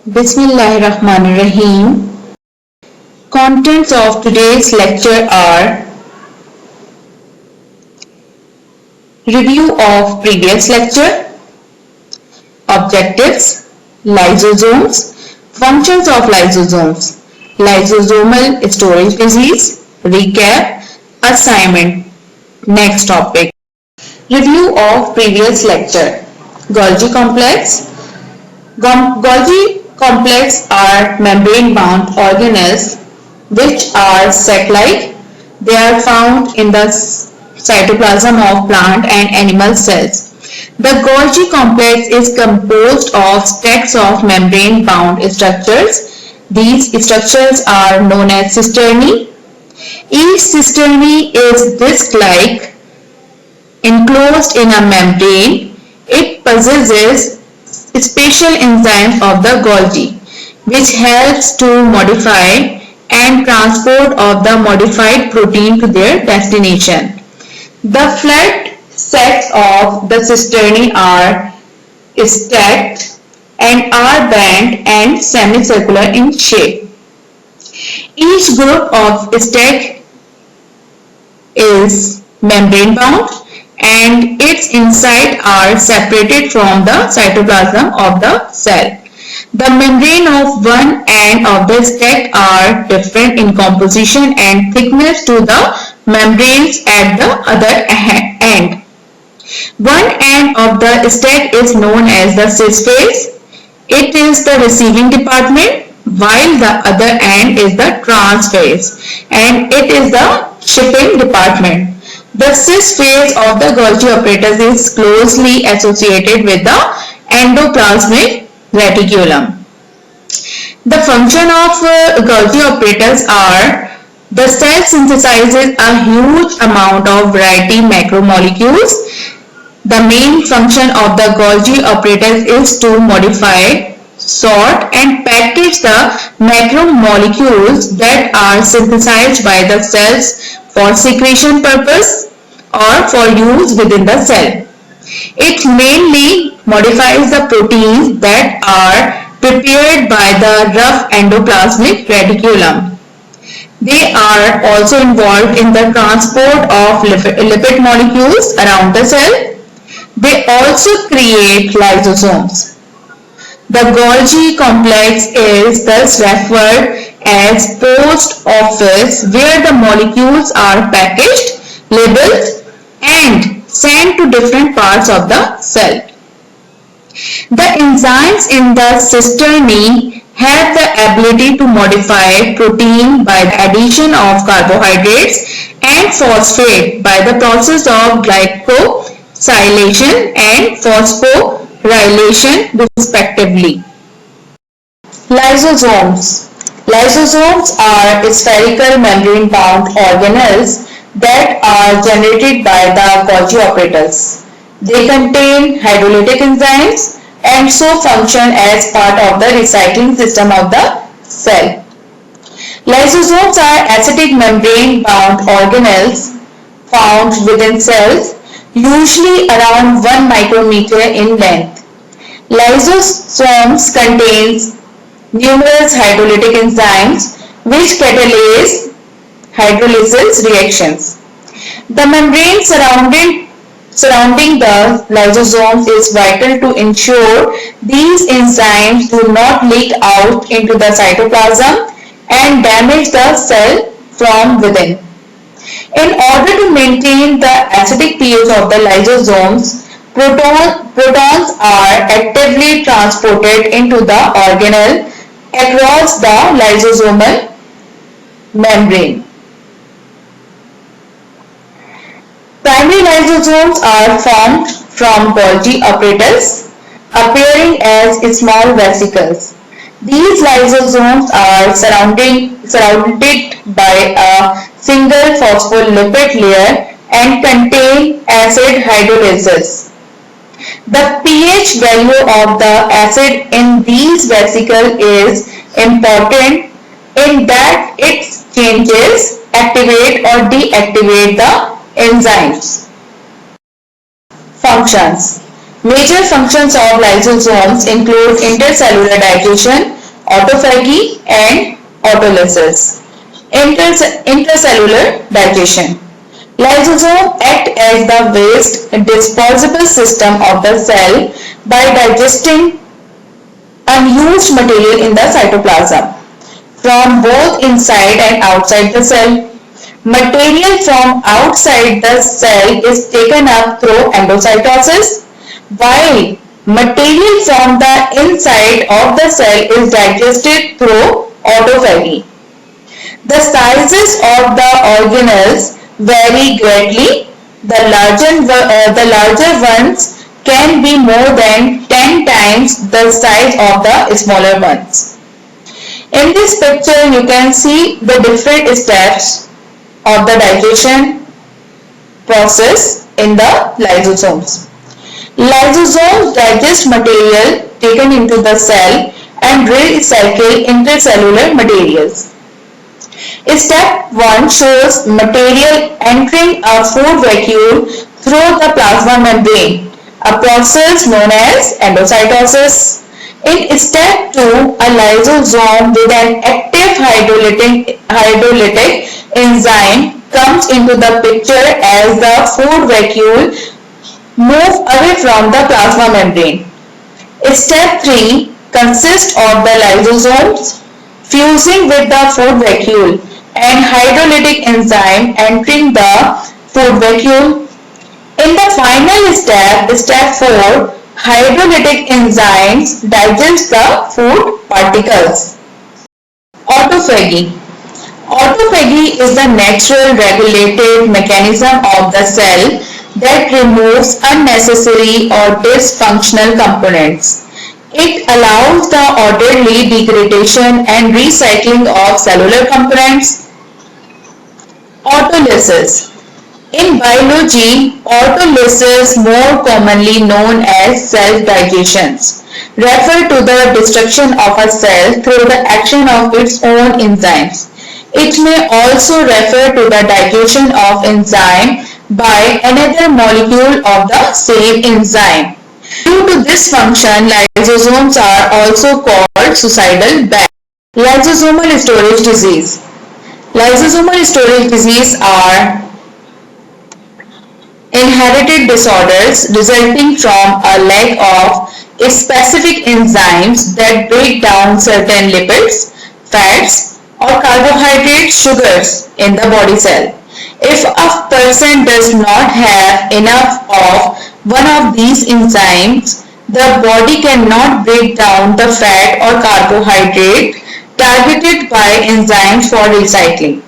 Bismillahirrahmanirrahim. Contents of today's lecture are review of previous lecture, objectives, lysosomes, functions of lysosomes, lysosomal storage disease, recap, assignment. Next topic. Review of previous lecture. Golgi complex. Golgi complex are membrane-bound organelles which are sac-like. They are found in the cytoplasm of plant and animal cells. The Golgi complex is composed of stacks of membrane-bound structures. These structures are known as cisternae. Each cisternae is disc-like, enclosed in a membrane. It possesses special enzymes of the Golgi, which helps to modify and transport of the modified protein to their destination. The flat sacs of the cisternae are stacked and are band and semicircular in shape. Each group of stack is membrane bound and its inside are separated from the cytoplasm of the cell. The membrane of one end of the stack are different in composition and thickness to the membranes at the other end. One end of the stack is known as the sys phase. It is the receiving department, while the other end is the trans phase and it is the shipping department. The sys phase of the Golgi apparatus is closely associated with the endoplasmic reticulum. The function of Golgi apparatus are: the cell synthesizes a huge amount of variety macromolecules. The main function of the Golgi apparatus is to modify, sort and package the macromolecules that are synthesized by the cells for secretion purpose or for use within the cell. It mainly modifies the proteins that are prepared by the rough endoplasmic reticulum. They are also involved in the transport of lipid molecules around the cell. They also create lysosomes. The Golgi complex is thus referred as post office, where the molecules are packaged, labeled and sent to different parts of the cell. The enzymes in the cisternae have the ability to modify protein by the addition of carbohydrates and phosphate by the process of glycosylation and phosphorylation respectively. Lysosomes. Lysosomes are spherical membrane-bound organelles that are generated by the Golgi apparatus. They contain hydrolytic enzymes and so function as part of the recycling system of the cell. Lysosomes are acidic membrane-bound organelles found within cells, usually around 1 micrometer in length. Lysosomes contains numerous hydrolytic enzymes which catalyze hydrolysis reactions. The membrane surrounding the lysosomes is vital to ensure these enzymes do not leak out into the cytoplasm and damage the cell from within. In order to maintain the acidic pH of the lysosomes, protons are actively transported into the organelle across the lysosomal membrane. Primary lysosomes are formed from Golgi apparatus, appearing as small vesicles. These lysosomes are surrounded by a single phospholipid layer and contain acid hydrolysis. The pH value of the acid in these vesicles is important in that it changes, activate or deactivate the enzymes. Functions. Major functions of lysosomes include intercellular digestion, autophagy, and autolysis. Intercellular digestion. Lysosomes act as the waste disposable system of the cell by digesting unused material in the cytoplasm from both inside and outside the cell. Material from outside the cell is taken up through endocytosis, while material from the inside of the cell is digested through autophagy. The sizes of the organelles vary greatly. The larger ones can be more than 10 times the size of the smaller ones. In this picture, you can see the different steps of the digestion process in the lysosomes. Lysosomes digest material taken into the cell and recycle intercellular materials. Step 1 shows material entering a food vacuole through the plasma membrane, a process known as endocytosis. In step 2, a lysosome with an active hydrolytic enzyme comes into the picture as the food vacuole moves away from the plasma membrane. Step 3 consists of the lysosomes fusing with the food vacuole and hydrolytic enzyme entering the food vacuole. In the final step, step 4, hydrolytic enzymes digest the food particles. Autophagy. Autophagy is the natural regulated mechanism of the cell that removes unnecessary or dysfunctional components. It allows the orderly degradation and recycling of cellular components. Autolysis. In biology, autolysis, more commonly known as self-digestion, refers to the destruction of a cell through the action of its own enzymes. It may also refer to the digestion of enzyme by another molecule of the same enzyme. Due to this function, lysosomes are also called suicidal bags. Lysosomal storage disease. Lysosomal storage disease are inherited disorders resulting from a lack of specific enzymes that break down certain lipids, fats, or carbohydrate sugars in the body cell. If a person does not have enough of one of these enzymes, the body cannot break down the fat or carbohydrate targeted by enzymes for recycling.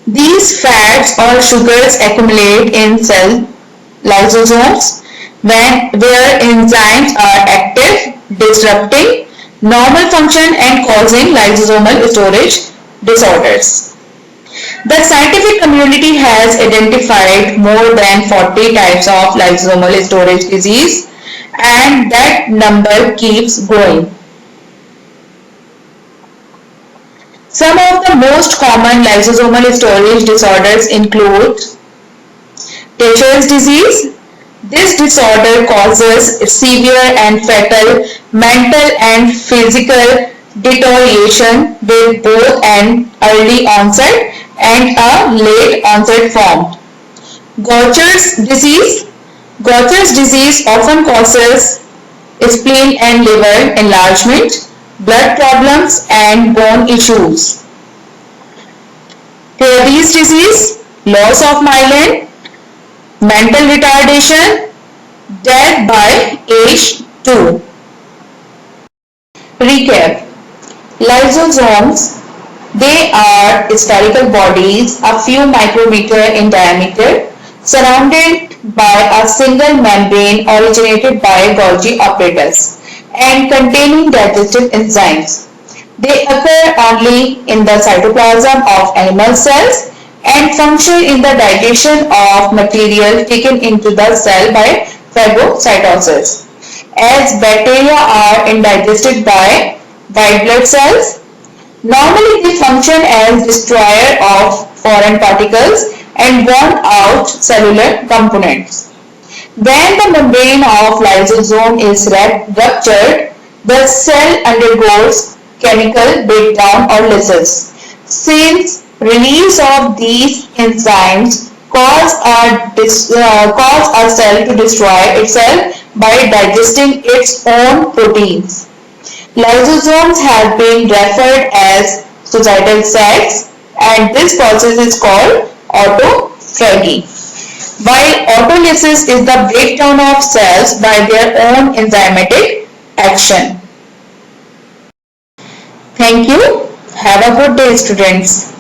These fats or sugars accumulate in cell lysosomes where enzymes are active, disrupting normal function and causing lysosomal storage disorders. The scientific community has identified more than 40 types of lysosomal storage disease, and that number keeps growing. Some of the most common lysosomal storage disorders include Taysher's disease. This disorder causes severe and fatal mental and physical deterioration with both an early onset and a late onset form. Gaucher's disease. Gaucher's disease often causes spleen and liver enlargement, blood problems, and bone issues. Prader's disease, loss of myelin, mental retardation, death by age 2. Recap. Lysosomes, they are spherical bodies a few micrometer in diameter, surrounded by a single membrane originated by Golgi apparatus and containing digestive enzymes. They occur only in the cytoplasm of animal cells and function in the digestion of material taken into the cell by phagocytosis. As bacteria are indigested by white blood cells, normally they function as destroyer of foreign particles and burn out cellular components. When the membrane of lysosome is ruptured, the cell undergoes chemical breakdown or lysis. Since release of these enzymes cause a cell to destroy itself by digesting its own proteins. Lysosomes have been referred as suicidal cells, and this process is called autophagy. While autolysis is the breakdown of cells by their own enzymatic action. Thank you. Have a good day, students.